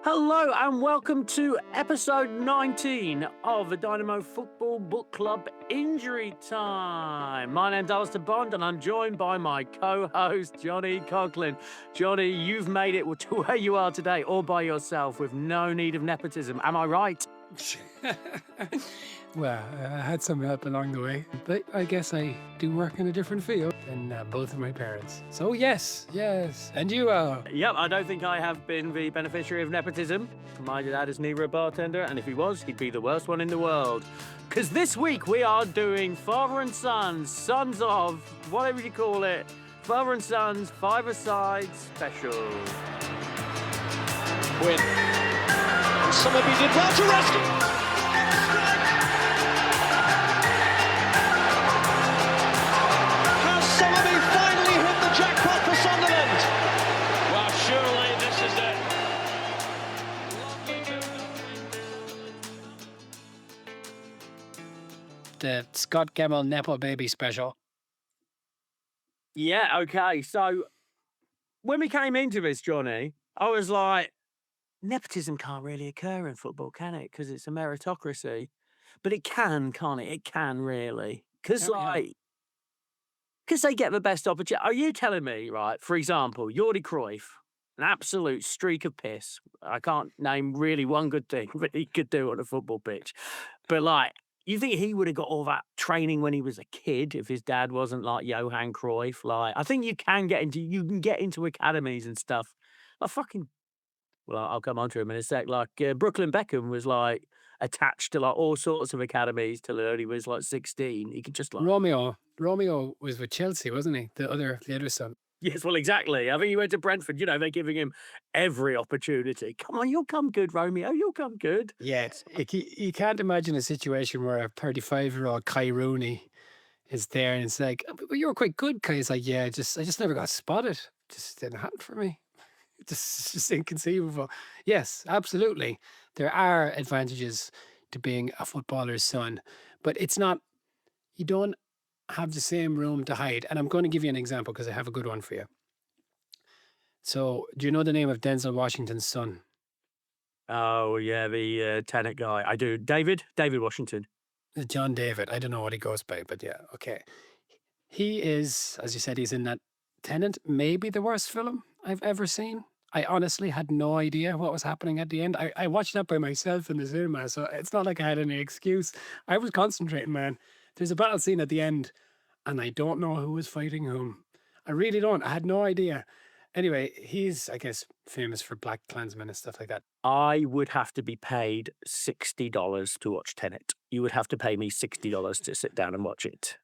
Hello and welcome to episode 19 of the Dynamo Football Book Club Injury Time. My name's Alistair Bond and I'm joined by my co-host Johnny Coughlin. Johnny, you've made it to where you are today all by yourself with no need of nepotism. Am I right? Well, I had some help along the way, but I guess I do work in a different field than both of my parents. So yes. And you, Yep, I don't think I have been the beneficiary of nepotism. My dad is neither a bartender, and if he was, he'd be the worst one in the world. Because this week we are doing Father and Sons, Sons of, whatever you call it, Father and Sons, Five-a-Side Special. Win. And somebody did well to rescue. Somebody finally hit the jackpot for Sunderland. Well, surely this is it. the Scott Gemill Nepo baby special. Yeah, okay. So when we came into this, Johnny, I was like, nepotism can't really occur in football, can it? Because it's a meritocracy. But it can, can't it? It can really. Because they get the best opportunity. Are you telling me, right, for example, Jordi Cruyff, an absolute streak of piss. I can't name really one good thing that he could do on a football pitch. But, like, you think he would have got all that training when he was a kid if his dad wasn't like Johan Cruyff? Like, I think you can get into academies and stuff. I'll come on to him in a sec. Like, Brooklyn Beckham was like attached to like all sorts of academies till he was like 16. He could just like Romeo was with Chelsea, wasn't he? The other son. Yes, well, exactly. I think he went to Brentford. You know, they're giving him every opportunity. Come on, you'll come good, Romeo. You'll come good. Yes. You can't imagine a situation where a 35-year-old Kai Rooney is there and it's like, "Oh, but you were quite good, Kai." It's like, yeah, I just never got spotted. Just didn't happen for me. It's just inconceivable. Yes, absolutely. There are advantages to being a footballer's son, but it's not, you don't have the same room to hide. And I'm going to give you an example because I have a good one for you. So, do you know the name of Denzel Washington's son? Oh, yeah, the tenant guy. I do. David Washington. John David. I don't know what he goes by, but yeah, okay. He is, as you said, he's in that Tenant, maybe the worst film I've ever seen. I honestly had no idea what was happening at the end. I watched that by myself in the cinema, so it's not like I had any excuse. I was concentrating, man. There's a battle scene at the end, and I don't know who was fighting whom. I really don't. I had no idea. Anyway, he's, I guess, famous for Black Klansmen and stuff like that. I would have to be paid $60 to watch Tenet. You would have to pay me $60 to sit down and watch it.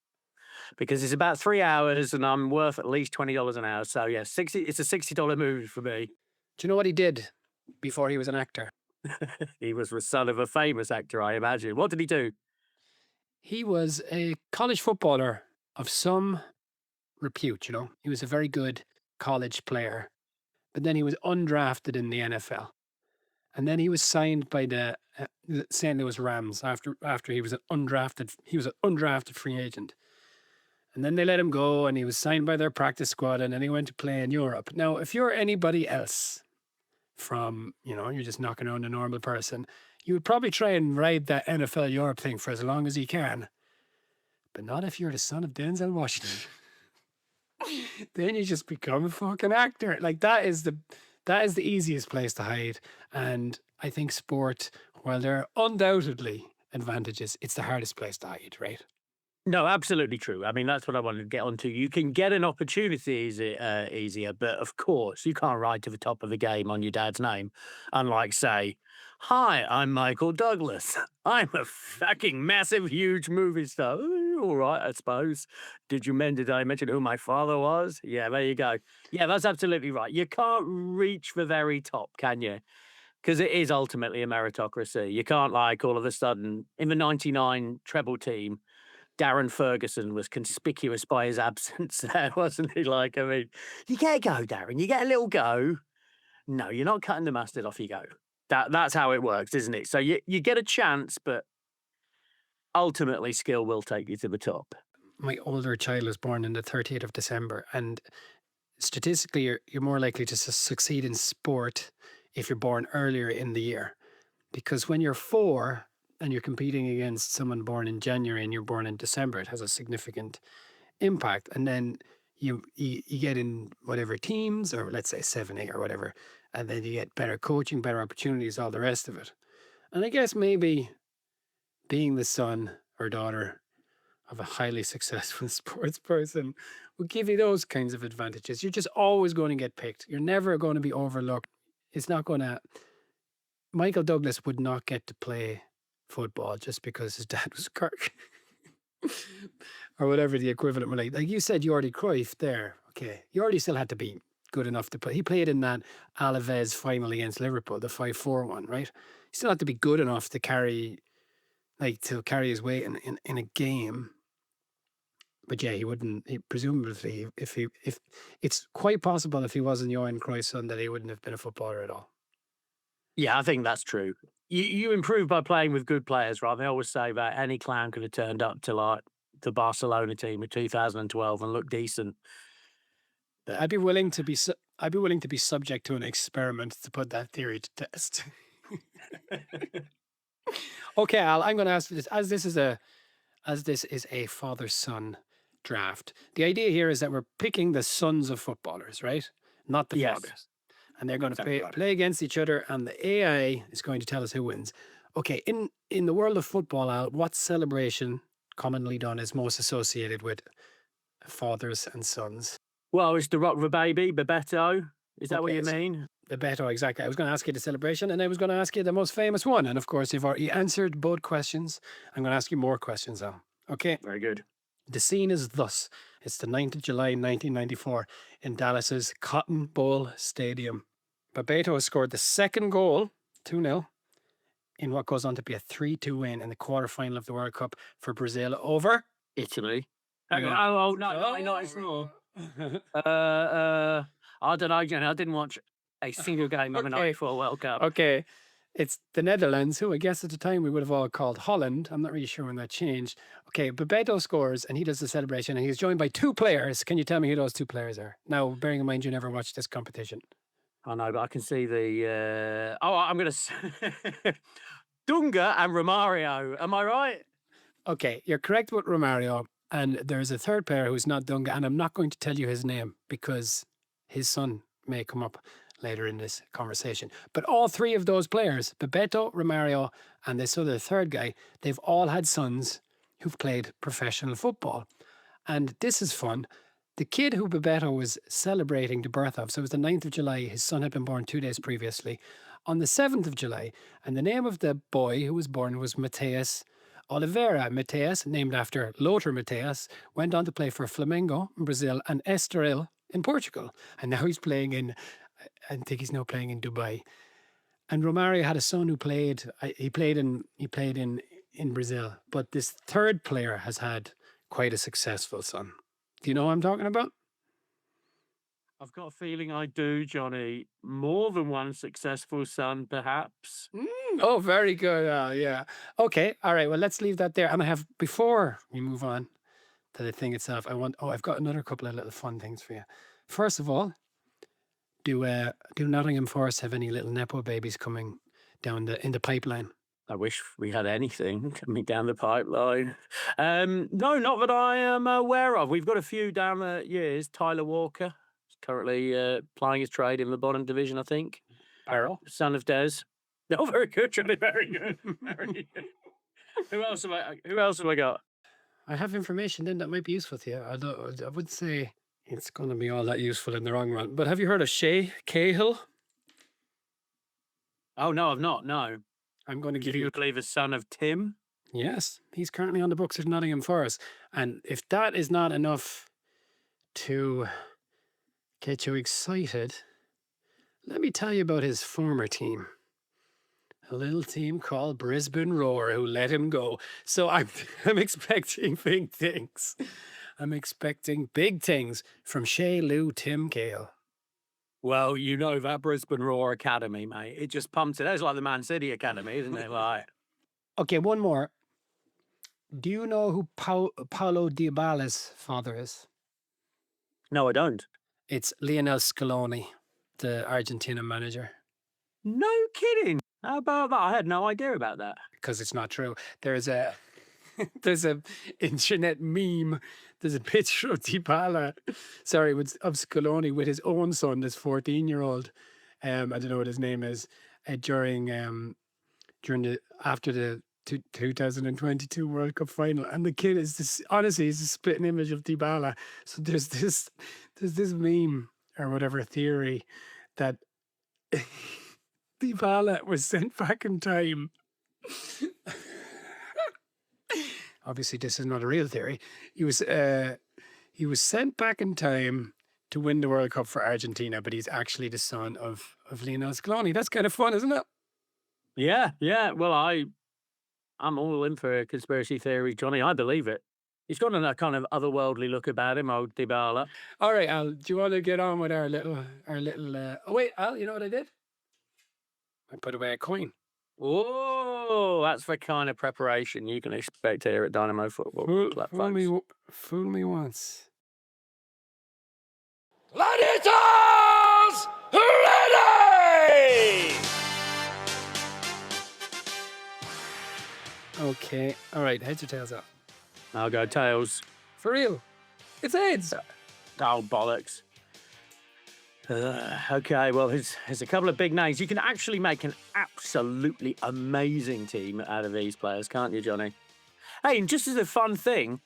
Because it's about 3 hours and I'm worth at least $20 an hour. So, yeah, it's a $60 movie for me. Do you know what he did before he was an actor? He was the son of a famous actor, I imagine. What did he do? He was a college footballer of some repute, you know. He was a very good college player. But then he was undrafted in the NFL. And then he was signed by the St. Louis Rams after he was an undrafted free agent. And then they let him go and he was signed by their practice squad and then he went to play in Europe. Now, if you're anybody else from, you know, you're just knocking around a normal person, you would probably try and ride that NFL Europe thing for as long as you can. But not if you're the son of Denzel Washington. Then you just become a fucking actor. Like that is the easiest place to hide. And I think sport, while there are undoubtedly advantages, it's the hardest place to hide, right? No, absolutely true. I mean, that's what I wanted to get onto. You can get an opportunity easier, but of course, you can't ride to the top of the game on your dad's name. Unlike, say, "Hi, I'm Michael Douglas. I'm a fucking massive, huge movie star." All right, I suppose. Did I mention who my father was? Yeah, there you go. Yeah, that's absolutely right. You can't reach the very top, can you? Because it is ultimately a meritocracy. You can't, like, all of a sudden, in the 99 treble team, Darren Ferguson was conspicuous by his absence there, wasn't he? Like, I mean, you get a go, Darren. You get a little go. No, you're not cutting the mustard off you go. That's how it works, isn't it? So you get a chance, but ultimately skill will take you to the top. My older child was born on the 30th of December and statistically you're more likely to succeed in sport if you're born earlier in the year. Because when you're 4 and you're competing against someone born in January and you're born in December, it has a significant impact. And then you get in whatever teams, or let's say 7A or whatever, and then you get better coaching, better opportunities, all the rest of it. And I guess maybe being the son or daughter of a highly successful sports person will give you those kinds of advantages. You're just always going to get picked. You're never going to be overlooked. It's not going to. Michael Douglas would not get to play football just because his dad was Kirk. Or whatever the equivalent were like. Like you said, Jordi Cruyff there. Okay. Jordi still had to be good enough to play. He played in that Alaves final against Liverpool, the 5-4 one, right? He still had to be good enough to carry his weight in a game. But yeah, he wouldn't. Presumably, if it's quite possible if he wasn't Johan Cruyff's son, that he wouldn't have been a footballer at all. Yeah, I think that's true. You improve by playing with good players, right? They always say that any clown could have turned up to like the Barcelona team of 2012 and looked decent. I'd be willing to be subject to an experiment to put that theory to test. Okay, Al, I'm going to ask you this as this is a father-son draft. The idea here is that we're picking the sons of footballers, right? Not the Yes. fathers. And they're going to Exactly right. play against each other, and the AI is going to tell us who wins. Okay, in the world of football, Al, what celebration commonly done is most associated with fathers and sons? Well, it's the Rock the Baby, Bebeto. Is that what Okay, you it's- mean? The Beto, exactly. I was going to ask you the celebration, and I was going to ask you the most famous one. And of course, you've already answered both questions. I'm going to ask you more questions now. Okay. Very good. The scene is thus. It's the 9th of July, 1994, in Dallas's Cotton Bowl Stadium. Bebeto has scored the second goal, 2-0, in what goes on to be a 3-2 win in the quarterfinal of the World Cup for Brazil over Italy. Yeah. Oh, no, not Italy. I don't know, Jenny. I didn't watch a single game of the Okay. 94 World Cup. Okay. It's the Netherlands, who I guess at the time we would have all called Holland. I'm not really sure when that changed. Okay, Bebeto scores and he does the celebration and he's joined by 2 players. Can you tell me who those 2 players are? Now, bearing in mind you never watched this competition. I know, but I can see the. I'm going to say Dunga and Romario. Am I right? Okay, you're correct with Romario. And there's a third player who's not Dunga, and I'm not going to tell you his name because his son may come up later in this conversation. But all 3 of those players, Bebeto, Romario, and this other third guy, they've all had sons who've played professional football. And this is fun. The kid who Bebeto was celebrating the birth of, so it was the 9th of July, his son had been born 2 days previously, on the 7th of July, and the name of the boy who was born was Mateus Oliveira. Mateus, named after Lothar Mateus, went on to play for Flamengo in Brazil and Estoril in Portugal. And now he's playing I think he's now playing in Dubai. And Romario had a son who played in Brazil. But this third player has had quite a successful son. Do you know what I'm talking about? I've got a feeling I do, Johnny. More than one successful son, perhaps. Oh, very good. Yeah. Okay. All right. Well, let's leave that there. And before we move on to the thing itself, I've got another couple of little fun things for you. First of all, do Nottingham Forest have any little Nepo babies coming down in the pipeline? I wish we had anything coming down the pipeline. No, not that I am aware of. We've got a few down the years. Tyler Walker is currently plying his trade in the bottom division, I think. Barrow. Son of Des. No, very good, Johnny. Very good. Very good. Who else have I got? I have information then that might be useful to you. I would say it's going to be all that useful in the long run. But have you heard of Shay Cahill? Oh, no, I've not. No. I'm going to Do give you you. believe a son of Tim? Yes, he's currently on the books at Nottingham Forest. And if that is not enough to get you excited, let me tell you about his former team. A little team called Brisbane Roar who let him go. So I'm expecting big things. I'm expecting big things from Shay Lou Tim Cahill. Well, you know that Brisbane Roar Academy, mate. It just pumps it. That's like the Man City Academy, isn't it? Like, Okay, one more. Do you know who Paulo Dybala's father is? no, I don't. It's Lionel Scaloni, the Argentina manager. No kidding. How about that? I had no idea about that. Because it's not true. There's a there's a internet meme. There's a picture of Dybala, sorry, of Scaloni with his own son, this 14-year-old. I don't know what his name is. During the after the 2022 World Cup final, and the kid is this. Honestly, he's a spitting image of Dybala. So there's this meme or whatever theory that Dybala was sent back in time. Obviously, this is not a real theory. He was sent back in time to win the World Cup for Argentina, but he's actually the son of Lionel Scaloni. That's kind of fun, isn't it? Yeah, yeah. Well, I'm all in for a conspiracy theory, Johnny. I believe it. He's got a kind of otherworldly look about him, old Dybala. All right, Al. Do you want to get on with our little? Oh wait, Al. You know what I did? I put away a coin. Oh, that's the kind of preparation you can expect here at Dynamo Football. Fool me once. Gladiators, ready! Okay. All right. Heads or tails up? I'll go tails. For real? It's heads. Oh, bollocks. Okay, well, there's a couple of big names. You can actually make an absolutely amazing team out of these players, can't you, Johnny? Hey, and just as a fun thing,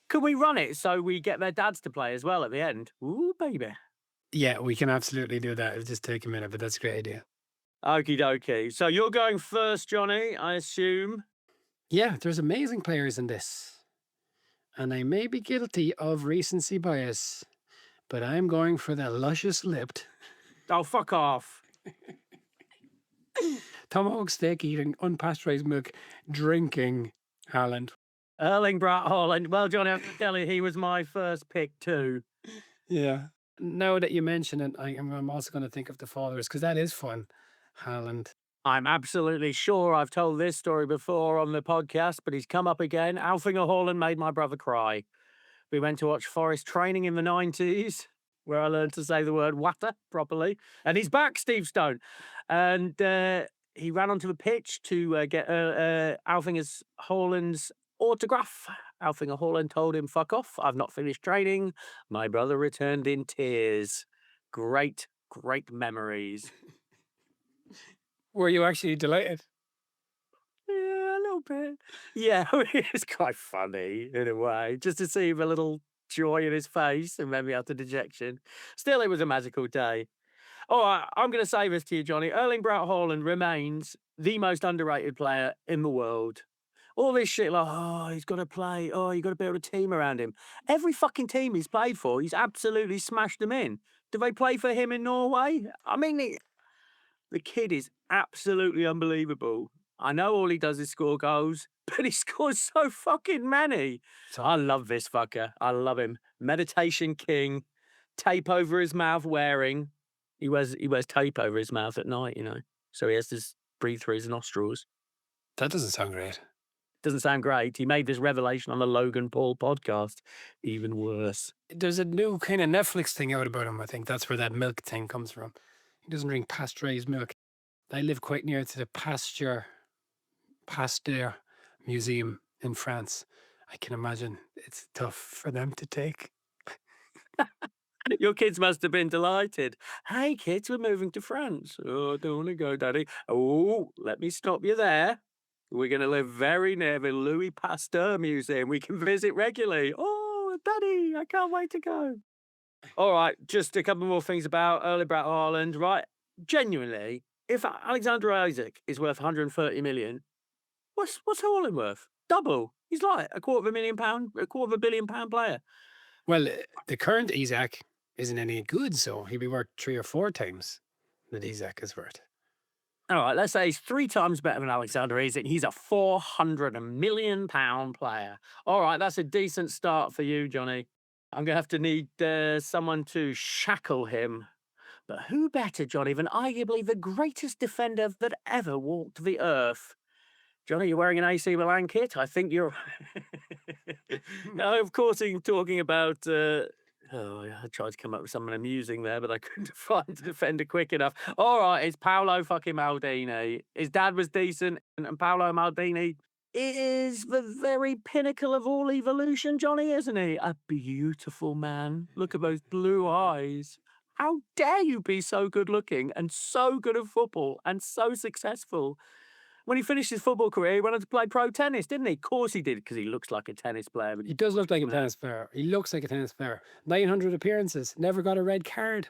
could we run it so we get their dads to play as well at the end? Ooh, baby. Yeah, we can absolutely do that. It'll just take a minute, but that's a great idea. Okie dokie. So you're going first, Johnny, I assume? Yeah, there's amazing players in this. And I may be guilty of recency bias, but I'm going for the luscious lipped, Oh, fuck off. tomahawk steak eating, unpasteurized milk drinking Haaland. Erling Braut Haaland. Well, Johnny, I can tell you he was my first pick too. Yeah. Now that you mention it, I'm also going to think of the followers because that is fun. Haaland. I'm absolutely sure I've told this story before on the podcast, but he's come up again. Alfinger Haaland made my brother cry. We went to watch Forest training in the 90s, where I learned to say the word water properly. And he's back, Steve Stone. And he ran onto the pitch to get Alfinger Haaland's autograph. Alfinger Haaland told him, fuck off, I've not finished training. My brother returned in tears. Great, great memories. Were you actually delighted? Yeah, a little bit. Yeah, it's quite funny in a way, just to see a little joy in his face and maybe out the dejection. Still, it was a magical day. All right, I'm going to say this to you, Johnny. Erling Braut Haaland remains the most underrated player in the world. All this shit like, oh, he's got to play. Oh, you got to build a team around him. Every fucking team he's played for, he's absolutely smashed them in. Do they play for him in Norway? I mean, the kid is absolutely unbelievable. I know all he does is score goals, but he scores so fucking many. So I love this fucker. I love him. Meditation king, tape over his mouth wearing. He wears tape over his mouth at night, you know. So he has to breathe through his nostrils. That doesn't sound great. Doesn't sound great. He made this revelation on the Logan Paul podcast. Even worse. There's a new kind of Netflix thing out about him. I think that's where that milk thing comes from. He doesn't drink pasteurized milk. I live quite near to the Pasteur Museum in France. I can imagine it's tough for them to take. Your kids must have been delighted. Hey, kids, we're moving to France. Oh, I don't want to go, Daddy. Oh, let me stop you there. We're going to live very near the Louis Pasteur Museum. We can visit regularly. Oh, Daddy, I can't wait to go. All right, just a couple more things about Erling Braut Haaland, right? Genuinely, if Alexander Isaac is worth 130 million, what's Haaland worth? Double. He's like a quarter of a billion pound player. Well, the current Isaac isn't any good, so he'd be worth 3 or 4 times that Isaac is worth. All right, let's say he's 3 times better than Alexander Isak. He's a 400 million pound player. All right, that's a decent start for you, Johnny. I'm going to have to need someone to shackle him. But who better, Johnny, than arguably the greatest defender that ever walked the earth? Johnny, you're wearing an AC Milan kit? I think you're... No, of course, I'm talking about Oh, yeah, I tried to come up with something amusing there, but I couldn't find a defender quick enough. All right, it's Paolo fucking Maldini. His dad was decent, and Paolo Maldini is the very pinnacle of all evolution, Johnny, isn't he? A beautiful man. Look at those blue eyes. How dare you be so good looking and so good at football and so successful? When he finished his football career, he went on to play pro tennis, didn't he? Of course he did, because he looks like a tennis player. But He does look like a tennis player. He looks like a tennis player. 900 appearances, never got a red card.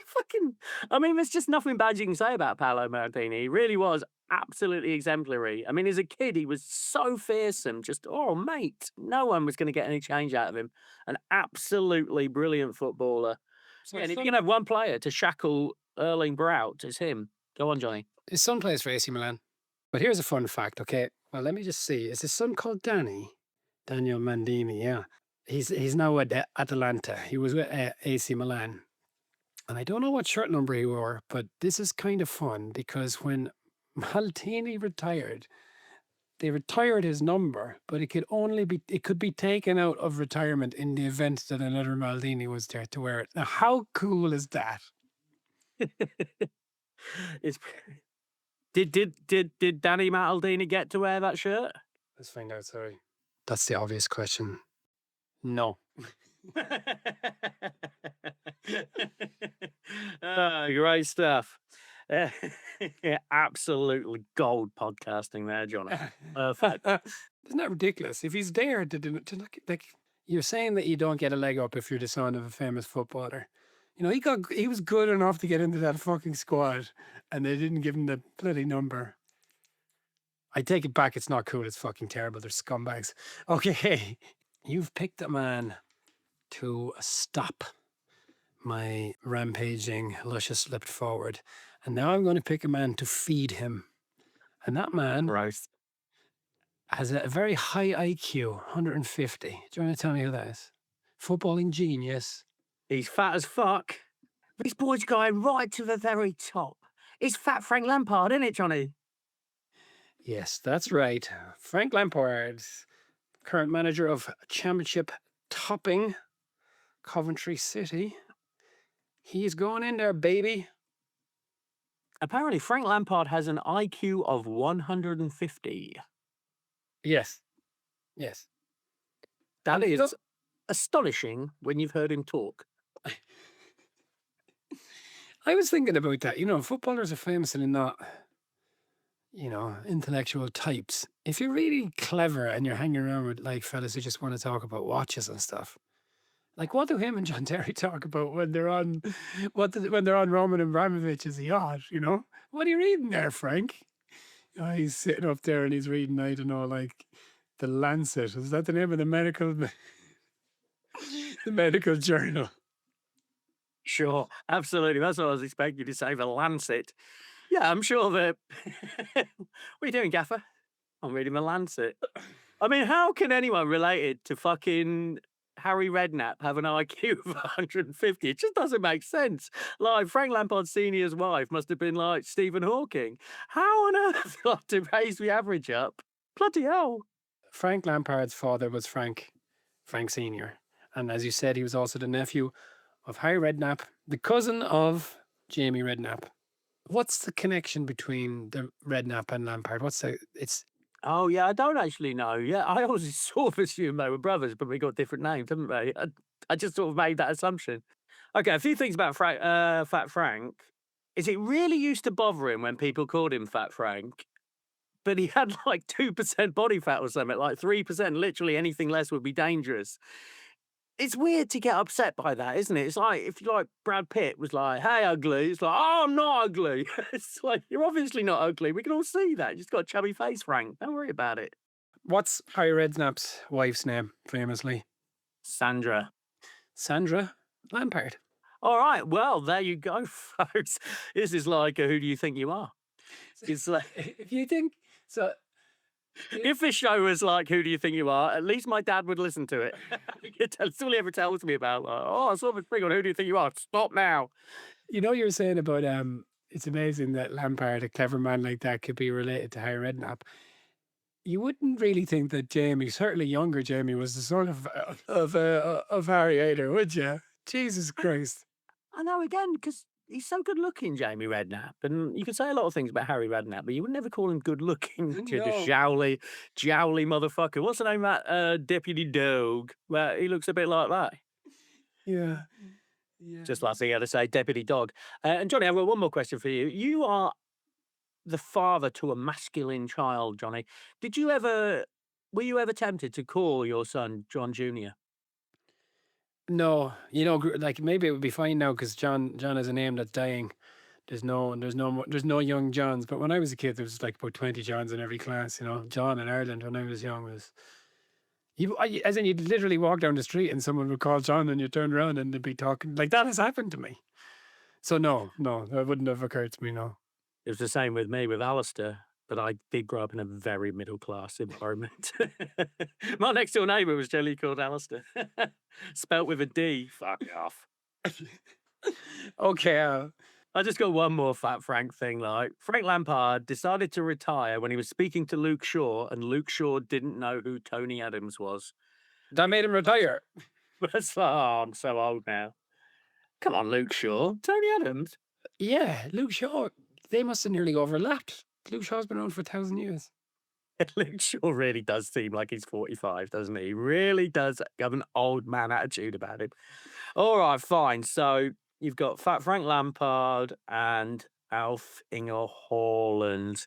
fucking, I mean, there's just nothing bad you can say about Paolo Maldini. He really was absolutely exemplary. I mean, as a kid, he was so fearsome. Just, oh, mate, no one was going to get any change out of him. An absolutely brilliant footballer. So Yeah, and his if you're son, going to have one player to shackle Erling Braut, it's him. Go on, Johnny. his son plays for AC Milan. But here's a fun fact, okay? Well, let me just see. Is his son called Danny? Daniel Mandini, yeah. He's now at Atalanta. He was with AC Milan. And I don't know what shirt number he wore, but this is kind of fun because when Maldini retired, they retired his number, but it could be taken out of retirement in the event that another Maldini was there to wear it. Now, how cool is that? It's, did Danny Maldini get to wear that shirt? Let's find out, sorry. That's the obvious question. No. Great stuff. Yeah, absolutely gold podcasting there, Johnny. Perfect. Isn't that ridiculous? If he's there like you're saying that you don't get a leg up if you're the son of a famous footballer. You know, he was good enough to get into that fucking squad and they didn't give him the bloody number. I take it back, it's not cool, it's fucking terrible. They're scumbags. Okay. You've picked a man to stop my rampaging luscious leapt forward. And now I'm going to pick a man to feed him. And that man Gross. has a very high IQ, 150. Do you want to tell me who that is? Footballing genius. He's fat as fuck. This boy's going right to the very top. It's fat Frank Lampard, isn't it, Johnny? Yes, that's right. Frank Lampard, current manager of championship topping Coventry City. He's going in there, baby. Apparently, Frank Lampard has an IQ of 150. Yes. Yes. That And is astonishing when you've heard him talk. I was thinking about that. You know, footballers are famous and not, you know, intellectual types. If you're really clever and you're hanging around with like fellas who just want to talk about watches and stuff, like what do him and John Terry talk about when they're on when they're on Roman Abramovich's yacht, you know? What are you reading there, Frank? Oh, he's sitting up there and he's reading, I don't know, like the Lancet. Is that the name of the medical the medical journal? Sure, absolutely. That's what I was expecting you to say, the Lancet. Yeah, I'm sure that... What are you doing, Gaffer? I'm reading the Lancet. I mean, how can anyone related to fucking Harry Redknapp have an IQ of 150? It just doesn't make sense. Like, Frank Lampard Sr.'s wife must have been like Stephen Hawking. How on earth to raise the average up? Bloody hell. Frank Lampard's father was Frank Sr. And as you said, he was also the nephew of Harry Redknapp, the cousin of Jamie Redknapp. What's the connection between the Redknapp and Lampard? Oh, yeah, I don't actually know. Yeah, I always sort of assumed they were brothers, but we got different names, haven't they? I just sort of made that assumption. Okay, a few things about Fat Frank. Is it really used to bother him when people called him Fat Frank? But he had like 2% body fat or something, like 3%. Literally anything less would be dangerous. It's weird to get upset by that, isn't it? It's like if you like Brad Pitt was like, "Hey, ugly." It's like, "Oh, I'm not ugly." It's like you're obviously not ugly. We can all see that. You just got a chubby face, Frank. Don't worry about it. What's Harry Redknapp's wife's name, famously? Sandra. Sandra Lampard. All right. Well, there you go, folks. This is like a Who Do You Think You Are? It's like If you think so, if this show was like Who Do You Think You Are, at least my dad would listen to it. That's all he ever tells me about. Like, oh, I saw this thing on Who Do You Think You Are? Stop now. you know, you were saying about it's amazing that Lampard, a clever man like that, could be related to Harry Redknapp. you wouldn't really think that Jamie, certainly younger Jamie, was the son of Harry Ader, would you? Jesus Christ. I know, again, because he's so good looking, Jamie Redknapp. And you can say a lot of things about Harry Redknapp, but you would never call him good looking. The No. jowly motherfucker. What's the name of that Deputy Dog? Well, he looks a bit like that. Yeah. Yeah. Just last thing I had to say, Deputy Dog. And Johnny, I've got one more question for you. You are the father to a masculine child, Johnny. Were you ever tempted to call your son John Jr.? No, like maybe it would be fine now because John is a name that's dying. There's no young Johns. But when I was a kid, there was like about 20 Johns in every class. John in Ireland when I was young was. As in, you'd literally walk down the street and someone would call John, and you turn around and they'd be talking like that has happened to me. So no, that wouldn't have occurred to me. No. It was the same with me, with Alistair, but I did grow up in a very middle-class environment. My next-door neighbour was generally called Alistair. Spelt with a D. Fuck off. Okay. I just got one more Fat Frank thing, like, Frank Lampard decided to retire when he was speaking to Luke Shaw, and Luke Shaw didn't know who Tony Adams was. That made him retire. That's I'm so old now. Come on, Luke Shaw. Tony Adams? Yeah, Luke Shaw. They must have nearly overlapped. Luke Shaw's been around for 1,000 years. Luke Shaw really does seem like he's 45, doesn't he? He really does have an old man attitude about him. All right, fine. So you've got Fat Frank Lampard and Alf Inger Haaland.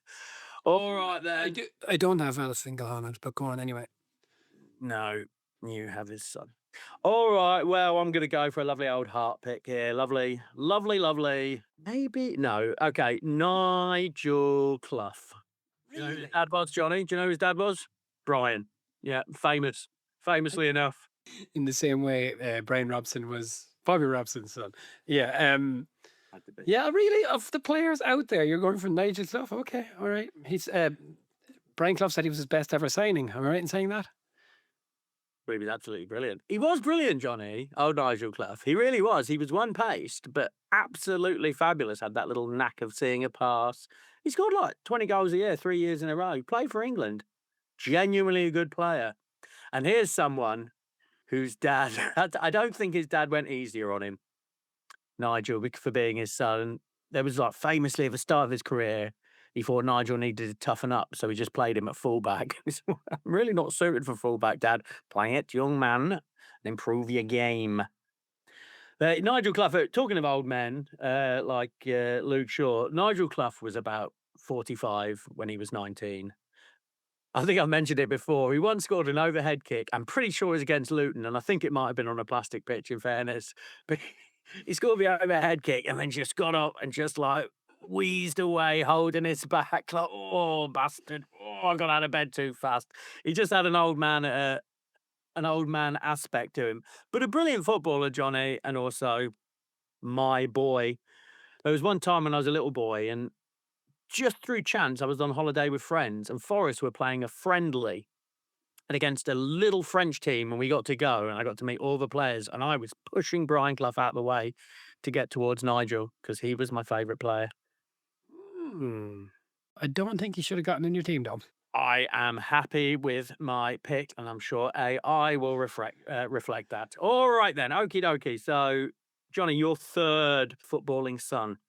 All right, then. I don't have Alice Haaland, but go on anyway. No, you have his son. All right, well, I'm going to go for a lovely old heart pick here. Lovely. Maybe, no. Okay, Nigel Clough. You know who his dad was, Johnny? Do you know who his dad was? Brian. Yeah, famously enough. In the same way, Brian Robson was Bobby Robson's son. Yeah. Yeah, really, of the players out there, you're going for Nigel Clough. Okay, all right. He's Brian Clough said he was his best ever signing. Am I right in saying that? He was absolutely brilliant. He was brilliant, Johnny. Oh, Nigel Clough. He really was. He was one-paced, but absolutely fabulous. Had that little knack of seeing a pass. He scored like 20 goals a year, 3 years in a row. He played for England. Genuinely a good player. And here's someone whose dad, I don't think his dad went easier on him, Nigel, for being his son. There was like famously at the start of his career, he thought Nigel needed to toughen up, so he just played him at fullback. I'm really not suited for fullback, Dad. Play it, young man, and improve your game. Nigel Clough, talking of old men, like Luke Shaw, Nigel Clough was about 45 when he was 19. I think I mentioned it before. He once scored an overhead kick. I'm pretty sure it was against Luton, and I think it might have been on a plastic pitch, in fairness. But he scored the overhead kick and then just got up and just like wheezed away, holding his back like, oh, bastard. Oh, I got out of bed too fast. He just had an old man aspect to him. But a brilliant footballer, Johnny, and also my boy. There was one time when I was a little boy, and just through chance, I was on holiday with friends, and Forest were playing a friendly and against a little French team, and we got to go, and I got to meet all the players, and I was pushing Brian Clough out of the way to get towards Nigel because he was my favourite player. I don't think he should have gotten in your team, though. I am happy with my pick, and I'm sure AI will reflect that. All right then, okie dokie. So, Johnny, your third footballing son.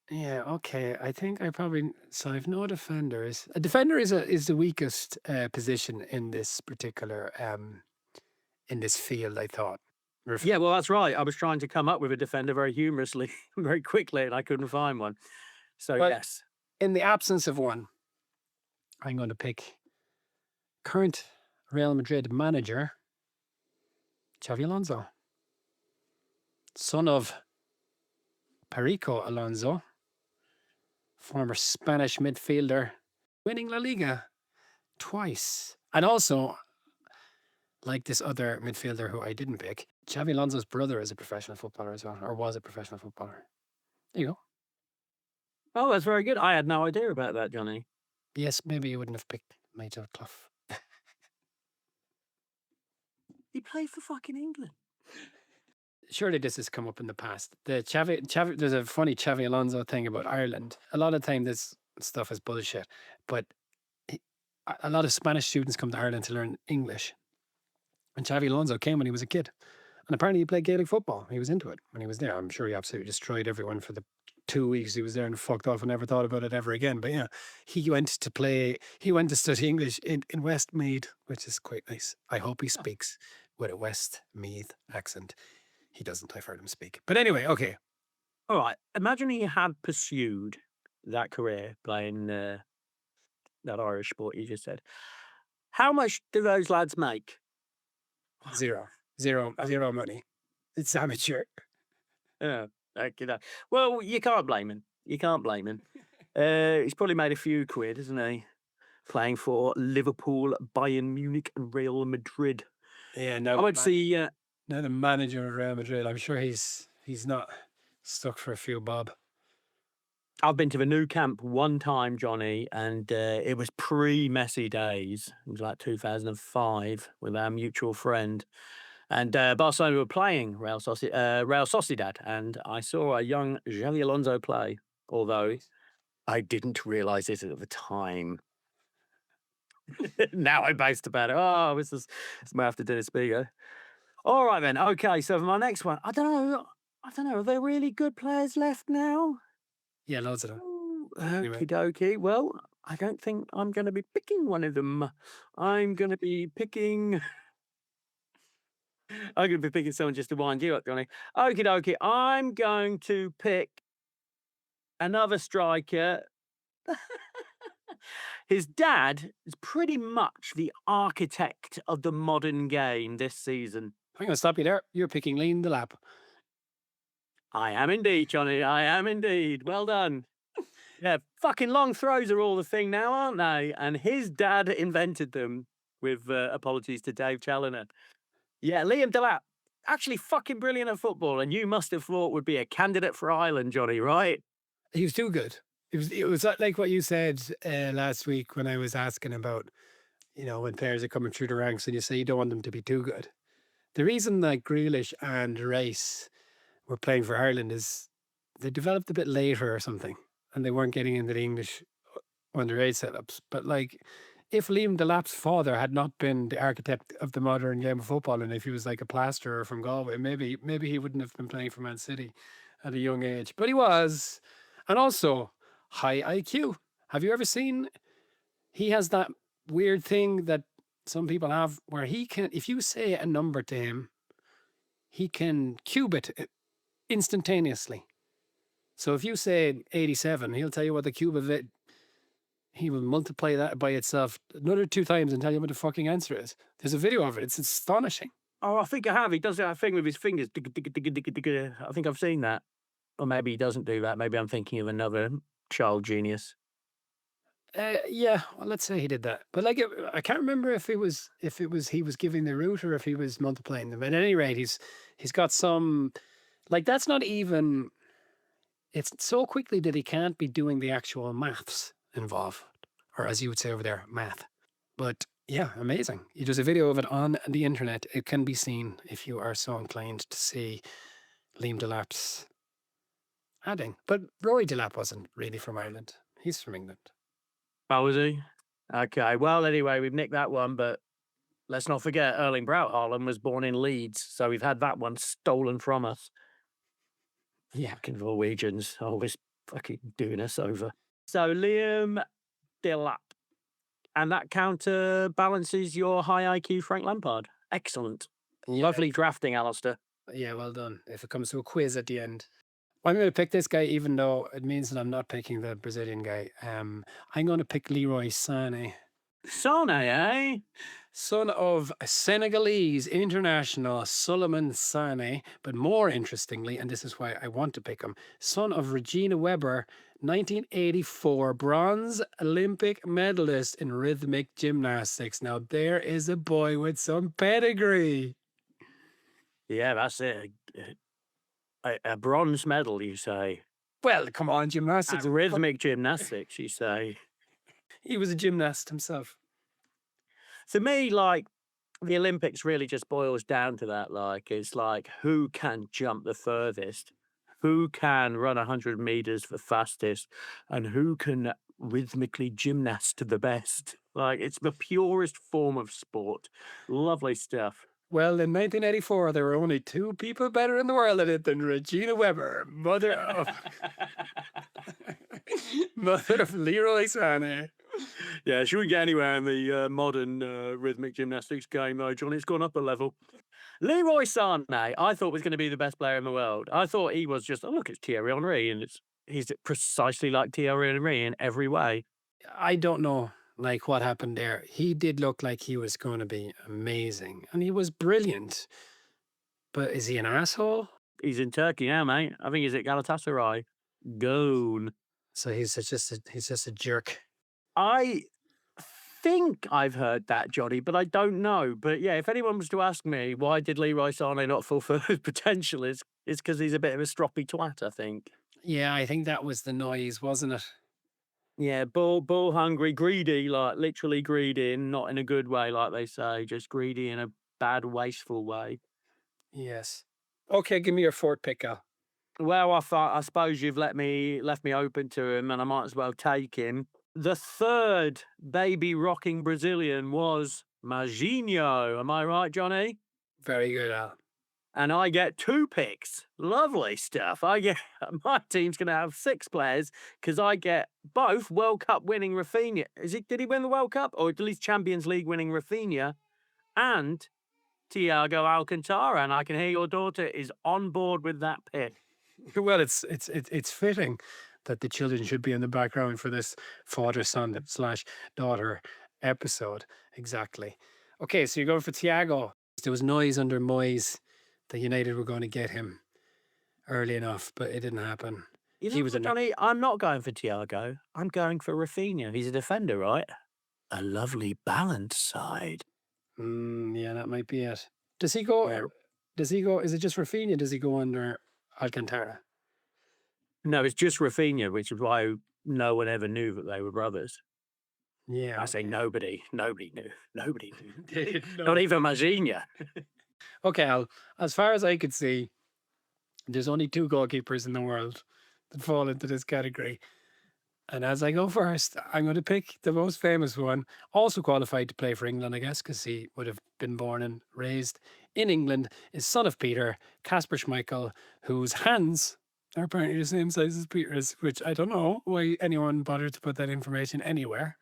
Yeah, okay. I think I probably so I've no defenders. A defender is the weakest position in this particular in this field, I thought. Yeah, well, that's right. I was trying to come up with a defender very humorously, very quickly, and I couldn't find one. So, Well, yes. In the absence of one, I'm going to pick current Real Madrid manager Xavi Alonso, son of Perico Alonso, former Spanish midfielder, winning La Liga twice. And also, like this other midfielder who I didn't pick, Xavi Alonso's brother is a professional footballer as well, or was a professional footballer. There you go. Oh, that's very good. I had no idea about that, Johnny. Yes, maybe you wouldn't have picked Nigel Clough. He played for fucking England. Surely this has come up in the past. The Xavi, there's a funny Xavi Alonso thing about Ireland. A lot of time this stuff is bullshit, but a lot of Spanish students come to Ireland to learn English. And Xavi Alonso came when he was a kid. And apparently he played Gaelic football. He was into it when he was there. I'm sure he absolutely destroyed everyone for the 2 weeks he was there and fucked off and never thought about it ever again. But yeah, he went to study English in Westmeath, which is quite nice. I hope he speaks with a Westmeath accent. He doesn't. I've heard him speak. But anyway, okay. All right. Imagine he had pursued that career playing that Irish sport you just said. How much do those lads make? Zero money. It's amateur. Yeah, well, you can't blame him. You can't blame him. He's probably made a few quid, hasn't he? Playing for Liverpool, Bayern Munich, and Real Madrid. Yeah, I went to see. Now the manager of Real Madrid, I'm sure he's not stuck for a few bob. I've been to the new camp one time, Johnny, and it was pre-Messi days. It was like 2005 with our mutual friend. And Barcelona were playing Real Sociedad, and I saw a young Xavi Alonso play, although I didn't realise it at the time. Now I boast about it. Oh, this might have to do this bigger. All right then. Okay, so for my next one, I don't know. Are there really good players left now? Yeah, loads of them. Okie dokie. Well, I don't think I'm going to be picking one of them. I'm going to be picking someone just to wind you up, Johnny. Okie dokie. I'm going to pick another striker. His dad is pretty much the architect of the modern game this season. I'm going to stop you there. You're picking Liam Delap. I am indeed, Johnny. I am indeed. Well done. Yeah, fucking long throws are all the thing now, aren't they? And his dad invented them, with apologies to Dave Challoner. Yeah, Liam Delap, actually fucking brilliant at football, and you must have thought would be a candidate for Ireland, Johnny, right? He was too good. It was like what you said last week when I was asking about, when players are coming through the ranks and you say you don't want them to be too good. The reason like Grealish and Rice were playing for Ireland is they developed a bit later or something, and they weren't getting into the English underage setups. But like, if Liam Delap's father had not been the architect of the modern game of football, and if he was like a plasterer from Galway, maybe he wouldn't have been playing for Man City at a young age. But he was, and also high IQ. Have you ever seen? He has that weird thing that some people have, where he can, if you say a number to him, he can cube it instantaneously. So if you say 87, he'll tell you what the cube of it. He will multiply that by itself another 2 times and tell you what the fucking answer is. There's a video of it. It's astonishing. Oh, I think I have. He does that thing with his fingers. I think I've seen that. Or maybe he doesn't do that. Maybe I'm thinking of another child genius. Yeah, well, let's say he did that. But like, I can't remember if it was he was giving the root or if he was multiplying them. At any rate, he's got some, like, that's not even. It's so quickly that he can't be doing the actual maths involved, or as you would say over there, math. But yeah, amazing. There's a video of it on the internet. It can be seen if you are so inclined to see Liam Delap's adding. But Rory Delap wasn't really from Ireland. He's from England. Oh, was he? Okay. Well, anyway, we've nicked that one, but let's not forget Erling Braut Haaland was born in Leeds, so we've had that one stolen from us. Yeah, fucking Norwegians always fucking doing us over. So Liam Delap. And that counterbalances your high IQ Frank Lampard. Excellent. Yeah. Lovely drafting, Alistair. Yeah, well done. If it comes to a quiz at the end. I'm going to pick this guy, even though it means that I'm not picking the Brazilian guy. I'm going to pick Leroy Sané. Sane, eh? Son of Senegalese international Suleiman Sané, but more interestingly, and this is why I want to pick him, son of Regina Weber, 1984 bronze Olympic medalist in rhythmic gymnastics. Now there is a boy with some pedigree. Yeah, that's it. A bronze medal, you say? Well, come on, gymnastics. Rhythmic gymnastics, you say? He was a gymnast himself. For me, like, the Olympics really just boils down to that. Like, it's like, who can jump the furthest? Who can run 100 meters the fastest? And who can rhythmically gymnast the best? Like, it's the purest form of sport. Lovely stuff. Well, in 1984, there were only 2 people better in the world at it than Regina Weber, mother of mother of Leroy Sané. Yeah, she wouldn't get anywhere in the modern rhythmic gymnastics game, though, Johnny. It's gone up a level. Leroy Sané, I thought was going to be the best player in the world. I thought he was just, oh, look, it's Thierry Henry, and he's precisely like Thierry Henry in every way. I don't know, like, what happened there. He did look like he was going to be amazing, and he was brilliant. But is he an asshole? He's in Turkey now, mate. I think he's at Galatasaray. Gone. So he's just a jerk. I think I've heard that, Johnny, but I don't know. But yeah, if anyone was to ask me why did Leroy Sané not fulfill his potential, it's because he's a bit of a stroppy twat, I think. Yeah, I think that was the noise, wasn't it? Yeah, ball hungry, greedy, like literally greedy, and not in a good way, like they say, just greedy in a bad, wasteful way. Yes. Okay, give me your fourth pick, Al. Well, I suppose you've left me open to him, and I might as well take him. The third baby rocking Brazilian was Majinho. Am I right, Johnny? Very good, Al. And I get 2 picks. Lovely stuff. My team's going to have 6 players because I get both World Cup winning Rafinha. Did he win the World Cup, or at least Champions League winning Rafinha and Thiago Alcantara? And I can hear your daughter is on board with that pick. Well, it's fitting that the children should be in the background for this father-son/daughter episode. Exactly. Okay, so you're going for Thiago. There was noise under Moyes that United were going to get him early enough, but it didn't happen. You know, He was a Johnny, I'm not going for Thiago. I'm going for Rafinha. He's a defender, right? A lovely balanced side. Yeah, that might be it. Does he go? Yeah. Does he go? Is it just Rafinha? Does he go under Alcantara? No, it's just Rafinha, which is why no one ever knew that they were brothers. Yeah. I say nobody. Nobody knew. Nobody knew. Didn't know. Not even Majinha. Okay, Al, as far as I could see, there's only 2 goalkeepers in the world that fall into this category. And as I go first, I'm going to pick the most famous one, also qualified to play for England, I guess, because he would have been born and raised in England, is son of Peter, Kasper Schmeichel, whose hands are apparently the same size as Peter's, which I don't know why anyone bothered to put that information anywhere.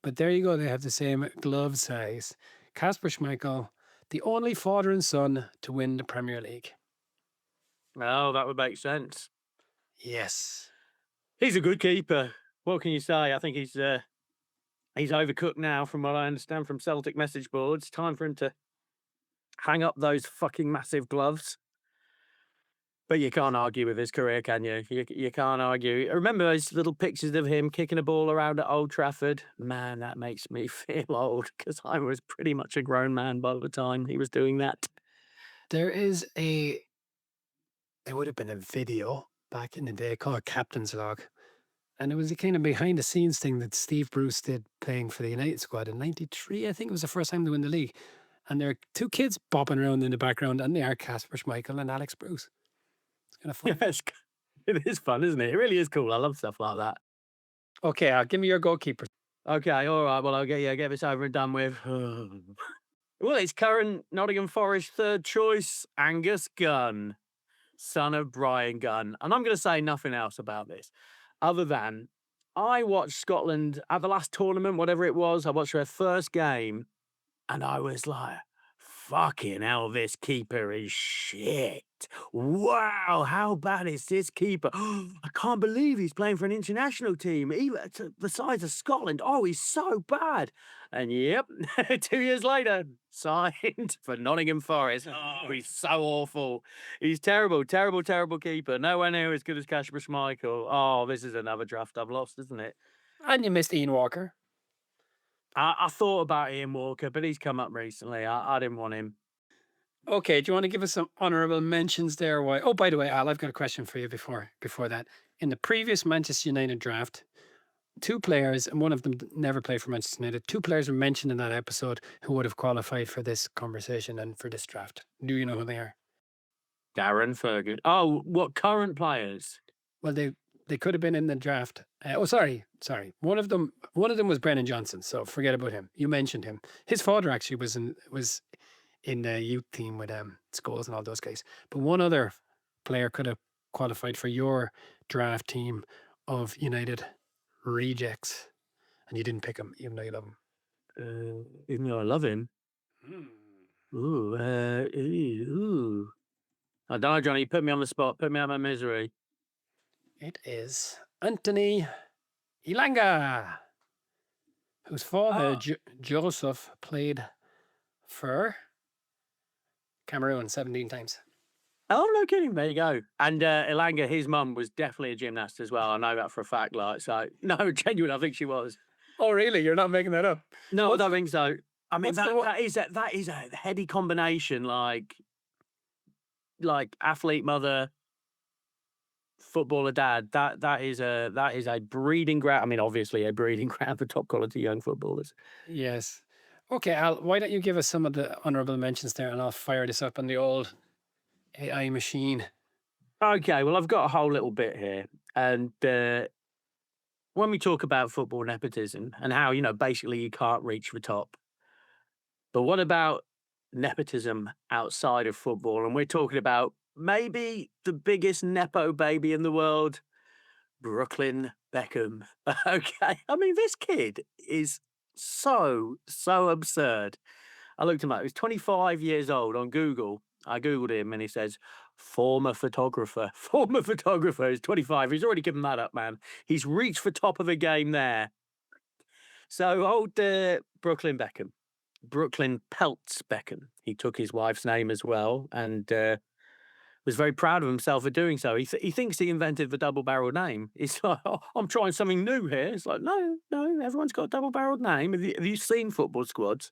But there you go, they have the same glove size. Kasper Schmeichel, the only father and son to win the Premier League. Oh, that would make sense. Yes. He's a good keeper. What can you say? I think he's overcooked now, from what I understand from Celtic message boards. Time for him to hang up those fucking massive gloves. But you can't argue with his career, can you? You can't argue. Remember those little pictures of him kicking a ball around at Old Trafford? Man, that makes me feel old, because I was pretty much a grown man by the time he was doing that. There would have been a video back in the day called Captain's Log. And it was a kind of behind the scenes thing that Steve Bruce did playing for the United squad in 93. I think it was the first time to win the league. And there are 2 kids bopping around in the background, and they are Kasper Schmeichel and Alex Bruce. It's kind of fun. Yes, it is fun, isn't it? It really is cool. I love stuff like that. Okay, Al, give me your goalkeeper. Okay, all right. Well, I'll get this over and done with. Well, it's current Nottingham Forest third choice, Angus Gunn, son of Brian Gunn. And I'm going to say nothing else about this, other than I watched Scotland at the last tournament, whatever it was. I watched their first game, and I was like, fucking hell, this keeper is shit. Wow, how bad is this keeper? I can't believe he's playing for an international team, even the size of Scotland. Oh, he's so bad. And yep, 2 years later, signed for Nottingham Forest. Oh, he's so awful. He's terrible, terrible, terrible keeper. Nowhere near as good as Kasper Schmeichel. Oh, this is another draft I've lost, isn't it? And you missed Ian Walker. I thought about Ian Walker, but he's come up recently. I didn't want him. Okay, do you want to give us some honourable mentions there? Why? Oh, by the way, Al, I've got a question for you before that. In the previous Manchester United draft, 2 players, and one of them never played for Manchester United, 2 players were mentioned in that episode who would have qualified for this conversation and for this draft. Do you know who they are? Darren Ferguson. Oh, what current players? Well, they could have been in the draft. Sorry. One of them was Brennan Johnson. So forget about him. You mentioned him. His father actually was in the youth team with Scholes and all those guys. But one other player could have qualified for your draft team of United rejects, and you didn't pick him, even though you love him. Even though I love him. Ooh, ooh. I don't know, Johnny. Put me on the spot. Put me out of my misery. It is Anthony Ilanga, whose father, Joseph, played for Cameroon 17 times. Oh, no kidding. There you go. And Ilanga, his mum was definitely a gymnast as well. I know that for a fact. Like, so no, genuine. I think she was. Oh, really? You're not making that up? No, I don't think so. I mean, what's that is a heady combination. Like athlete mother, footballer dad. That is a breeding ground. I mean, obviously a breeding ground for top quality young footballers. Yes. Okay, Al, why don't you give us some of the honourable mentions there, and I'll fire this up on the old AI machine. Okay, well, I've got a whole little bit here. And when we talk about football nepotism and how, basically you can't reach the top. But what about nepotism outside of football? And we're talking about maybe the biggest Nepo baby in the world, Brooklyn Beckham. Okay. I mean, this kid is so absurd. I looked him up. He's 25 years old on Google. I Googled him and he says, former photographer. Former photographer is 25. He's already given that up, man. He's reached the top of the game there. So old Brooklyn Beckham. Brooklyn Peltz Beckham. He took his wife's name as well and was very proud of himself for doing so. He thinks he invented the double-barreled name. He's like, oh, I'm trying something new here. It's like, no, everyone's got a double-barreled name. Have you seen football squads?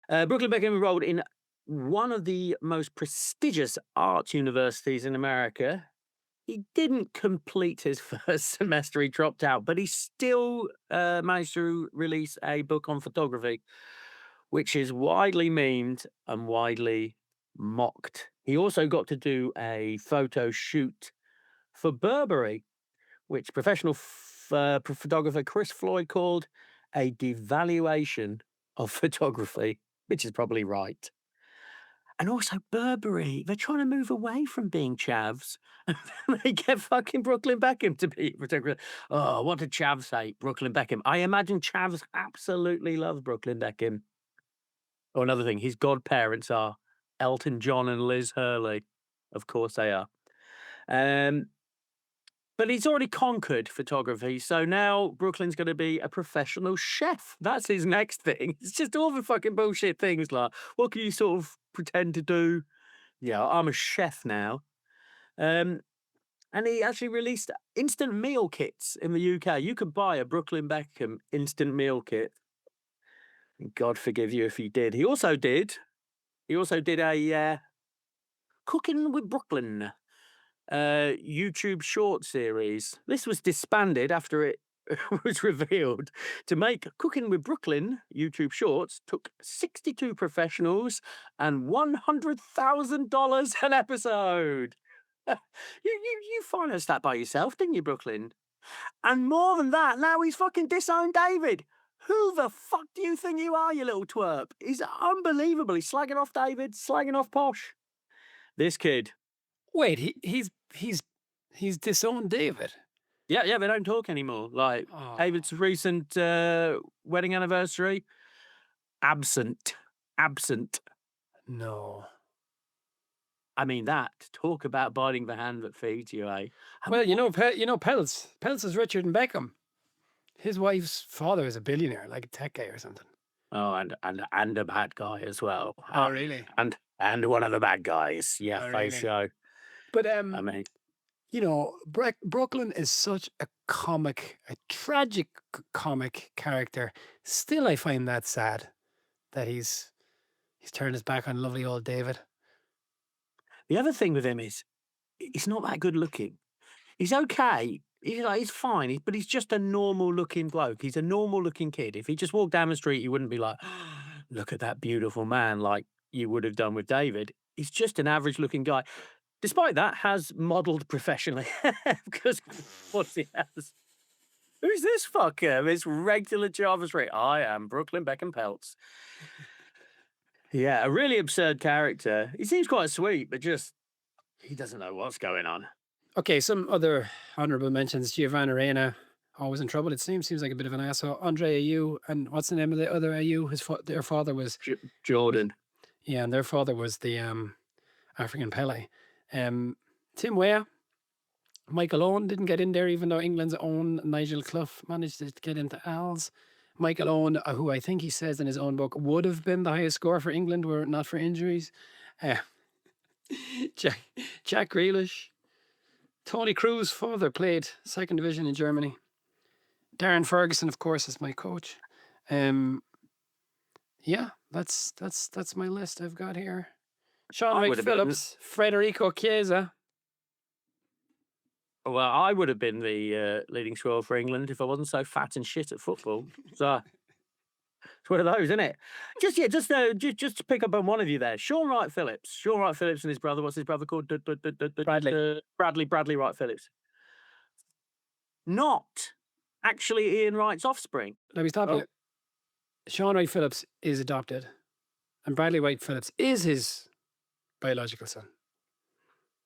Brooklyn Beckham enrolled in one of the most prestigious arts universities in America. He didn't complete his first semester. He dropped out, but he still managed to release a book on photography, which is widely memed and widely mocked. He also got to do a photo shoot for Burberry, which professional photographer Chris Floyd called a devaluation of photography, which is probably right. And also Burberry, they're trying to move away from being chavs. They get fucking Brooklyn Beckham to be photographer. Oh, what did chavs hate? Brooklyn Beckham. I imagine chavs absolutely love Brooklyn Beckham. Oh, another thing, his godparents are Elton John and Liz Hurley. Of course they are. But he's already conquered photography, so now Brooklyn's going to be a professional chef. That's his next thing. It's just all the fucking bullshit things like, what can you sort of pretend to do? Yeah, I'm a chef now. And he actually released instant meal kits in the UK. You could buy a Brooklyn Beckham instant meal kit. God forgive you if you did. He also did a Cooking with Brooklyn YouTube short series. This was disbanded after it was revealed. To make Cooking with Brooklyn YouTube shorts took 62 professionals and $100,000 an episode. You financed that by yourself, didn't you, Brooklyn? And more than that, now he's fucking disowned David. Who the fuck do you think you are, you little twerp? He's unbelievable. He's slagging off David, slagging off Posh. This kid. Wait, he's disowned David. Yeah, they don't talk anymore. Like David's recent wedding anniversary, absent. No. I mean, talk about biting the hand that feeds you, eh? Well, Peltz. Peltz is richer than Beckham. His wife's father is a billionaire, like a tech guy or something. Oh, and a bad guy as well. Oh, really? And one of the bad guys. Yeah, Oh, face really? show. But I mean, Brooklyn is such a tragic comic character. Still, I find that sad that he's turned his back on lovely old David. the other thing with him is he's not that good looking. He's okay. He's fine, but he's just a normal looking bloke. He's a normal looking kid. If he just walked down the street, you wouldn't be like, look at that beautiful man like you would have done with David. He's just an average looking guy. despite that, has modelled professionally because of what he has. Who's this fucker? This regular JavaScript. I am Brooklyn Beckham Peltz. Yeah, a really absurd character. He seems quite sweet, but just he doesn't know what's going on. Okay, some other honourable mentions. Giovanna Reina, always in trouble. It seems like a bit of an asshole. Andre Ayew, and what's the name of the other Ayew? Their father was Jordan. Yeah, and their father was the African Pele. Tim Weah, Michael Owen didn't get in there, even though England's own Nigel Clough managed to get into Al's. Michael Owen, who I think he says in his own book would have been the highest score for England were it not for injuries. Jack Grealish. Tony Cruz' father played second division in Germany. Darren Ferguson, of course, is my coach. Yeah, that's my list I've got here. Sean Wright Phillips, Federico Chiesa. Well, I would have been the leading scorer for England if I wasn't so fat and shit at football. So it's one of those, isn't it? Just to pick up on one of you there, Sean Wright Phillips and his brother. What's his brother called? Bradley Wright Phillips. Not actually Ian Wright's offspring. Let me stop you. Sean Wright Phillips is adopted, and Bradley Wright Phillips is his biological son.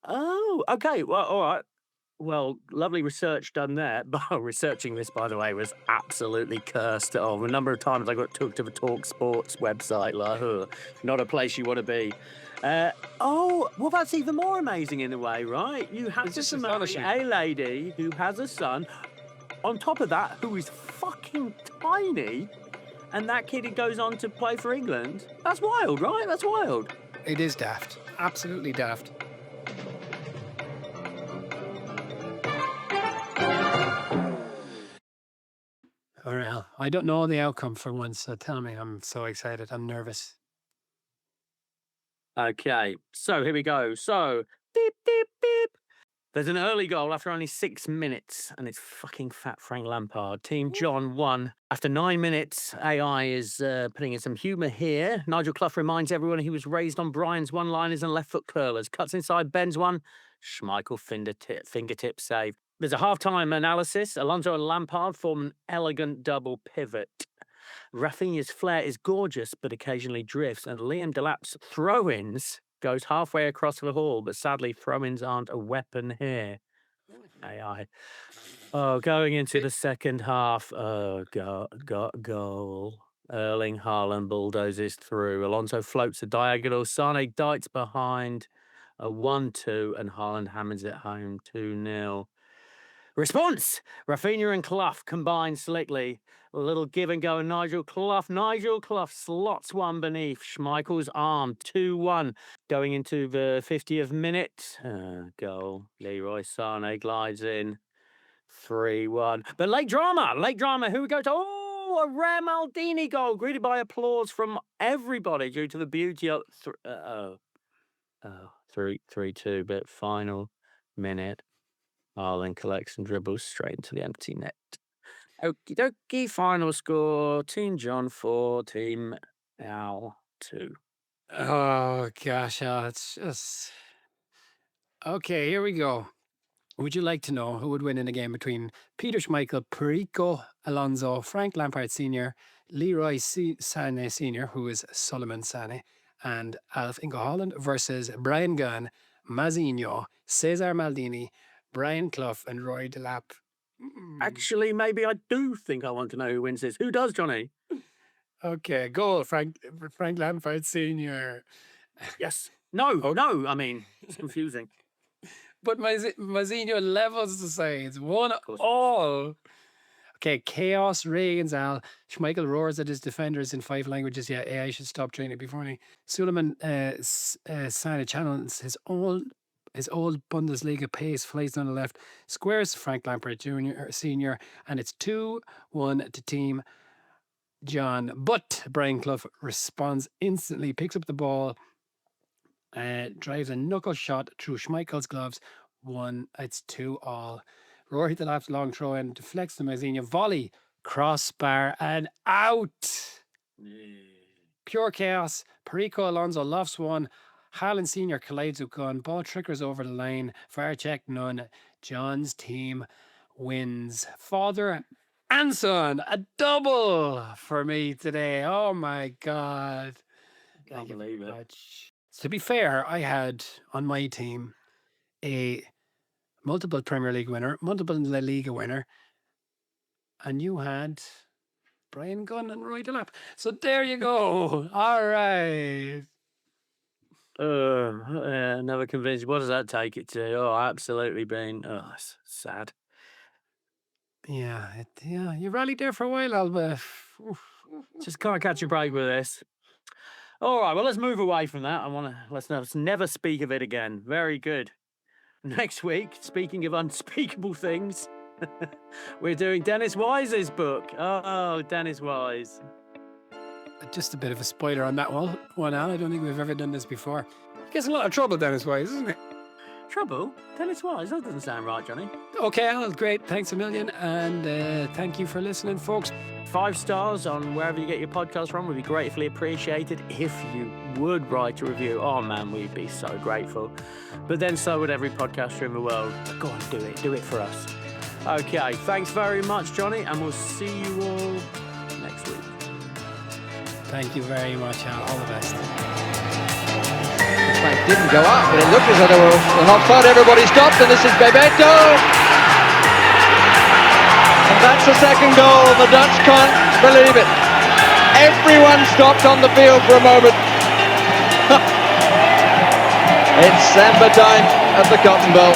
Oh, okay. Well, all right. Well, lovely research done there. Researching this, by the way, was absolutely cursed. A number of times I got took to the Talk Sports website. Not a place you want to be. Well, that's even more amazing in a way, right? You have to marry a lady who has a son. On top of that, who is fucking tiny, and that kid goes on to play for England. That's wild, right? That's wild. It is daft. Absolutely daft. All right, I don't know the outcome for once, so tell me. I'm so excited. I'm nervous. Okay, so here we go. So, beep, beep, beep. There's an early goal after only 6 minutes, and it's fucking fat Frank Lampard. Team John won. After 9 minutes, AI is putting in some humour here. Nigel Clough reminds everyone he was raised on Brian's one-liners and left-foot curlers. Cuts inside Ben's one. Schmeichel fingertip save. There's a half-time analysis. Alonso and Lampard form an elegant double pivot. Rafinha's flair is gorgeous, but occasionally drifts, and Liam Delap's throw-ins goes halfway across the hall, but sadly throw-ins aren't a weapon here. AI. Going into the second half. Goal. Erling Haaland bulldozes through. Alonso floats a diagonal. Sane dites behind. A 1-2, and Haaland hammers it home 2-0. Response! Rafinha and Clough combine slickly. A little give and go, and Nigel Clough slots one beneath Schmeichel's arm. 2-1. Going into the 50th minute. Goal. Leroy Sane glides in. 3-1. But late drama. Who we go to? A rare Maldini goal, greeted by applause from everybody due to the beauty of 3-2, but final minute. Haaland collects and dribbles straight into the empty net. Okie dokie, final score. Team John 4, Team Al 2. Oh, gosh, it's just... Okay, here we go. Would you like to know who would win in a game between Peter Schmeichel, Perico Alonso, Frank Lampard Sr., Leroy Sane Sr., who is Solomon Sane, and Alf Ingo Haaland versus Brian Gunn, Mazinho, Cesar Maldini, Brian Clough, and Roy Delap? Actually, maybe I do think I want to know who wins this. Who does, Johnny? Okay, goal, Frank Lampard Sr. Yes. No, I mean, it's confusing. But Mazinho levels the sides. 1-all. Okay, chaos reigns, Al. Schmeichel roars at his defenders in 5 languages. Yeah, AI should stop training before me. Suleiman Sane channels his old Bundesliga pace, flies down the left, squares Frank Lampard Sr., and it's 2-1 to Team John. But Brian Clough responds instantly, picks up the ball, drives a knuckle shot through Schmeichel's gloves. It's 2-all. Rory the left long throw in, deflects the Mazinho, volley, crossbar, and out. Pure chaos. Perico Alonso lofts one. Haaland Senior collides with Gunn. Ball triggers over the line. Fire check none. John's team wins. Father and son, a double for me today. Oh my God. Can't Thank you believe very it. much. To be fair, I had on my team a multiple Premier League winner, multiple La Liga winner, and you had Brian Gunn and Roy Delap. So there you go. All right. Never convinced. What does that take it to? Oh, absolutely been. Oh, it's sad. Yeah, you rallied there for a while, Alba. Just can't catch a break with this. All right, well, let's move away from that. Let's never speak of it again. Very good. Next week, speaking of unspeakable things, we're doing Dennis Wise's book. Oh, Dennis Wise. Just a bit of a spoiler on that one, Al. I don't think we've ever done this before. He gets in a lot of trouble, Dennis Wise, isn't it? Trouble? Dennis Wise? That doesn't sound right, Johnny. Okay, Al, great. Thanks a million. And thank you for listening, folks. 5 stars on wherever you get your podcast from would be gratefully appreciated. If you would write a review, oh man, we'd be so grateful. But then so would every podcaster in the world. Go on, do it. Do it for us. Okay, thanks very much, Johnny, and we'll see you all next week. Thank you very much, Al. All the best. The flag didn't go up, but it looked as though they were an offside. Everybody stopped, and this is Bebeto. And that's the second goal. The Dutch can't believe it. Everyone stopped on the field for a moment. It's Samba time at the Cotton Bowl.